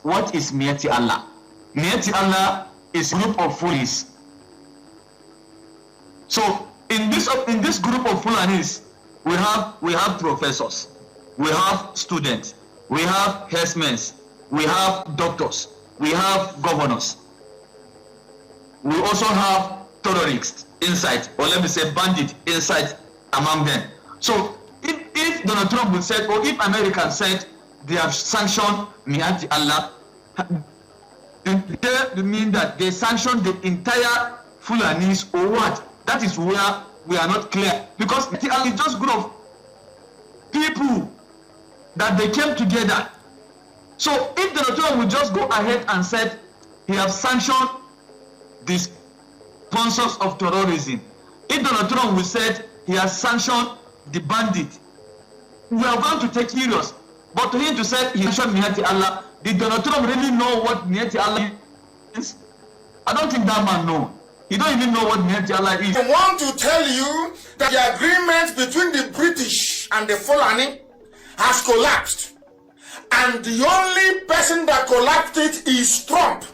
What is Miyeti Allah? Miyeti Allah is a group of Fulis. So in this group of Fulanis, we have professors, we have students, we have herdsmen, we have doctors, we have governors. We also have terrorists inside, or let me say bandits inside among them. So if Donald Trump would say, or if America said they have sanctioned Miyeti Allah, they mean that they sanctioned the entire Fulanis or what? That is where we are not clear, because Miyeti Allah is just a group of people that they came together. So if Donald Trump would just go ahead and said he has sanctioned the sponsors of terrorism, if Donald Trump would said he has sanctioned the bandit, we are going to take serious. But to him to say he sanctioned Miyeti Allah, did Donald Trump really know what Miyeti Allah is? I don't think that man knows. He don't even know what Miyeti Allah is. I want to tell you that the agreement between the British and the Fulani has collapsed. And the only person that collapsed it is Trump.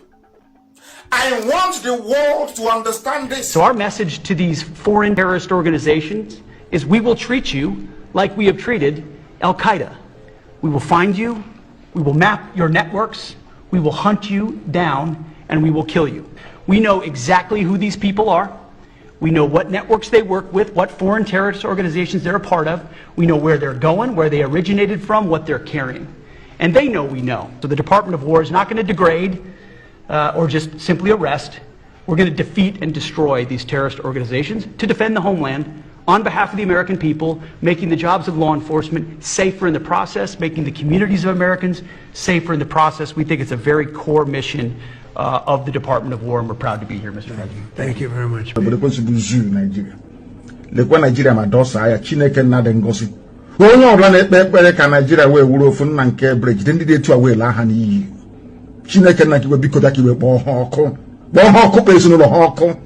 I want the world to understand this. So our message to these foreign terrorist organizations is we will treat you like we have treated Al-Qaeda. We will find you, we will map your networks, we will hunt you down, and we will kill you. We know exactly who these people are. We know what networks they work with, what foreign terrorist organizations they're a part of. We know where they're going, where they originated from, what they're carrying. And they know we know. So the Department of War is not going to degrade or just simply arrest. We're going to defeat and destroy these terrorist organizations to defend the homeland on behalf of the American people, making the jobs of law enforcement safer in the process, making the communities of Americans safer in the process. We think it's a very core mission of the Department of War, and we're proud to be here, Mr. President. Thank you very much. Onye ọbụla na-ekpe ekpere ka Nigeria wee wuru ofu nna nke bridge ndị dị etu a wee laa ha n'iyi. Chineke nna kiwe biko bịa ka iwe kpọọ ha ọkụ kpọọ ha ọkụ kpọọ ezinụlọ ha ọkụ.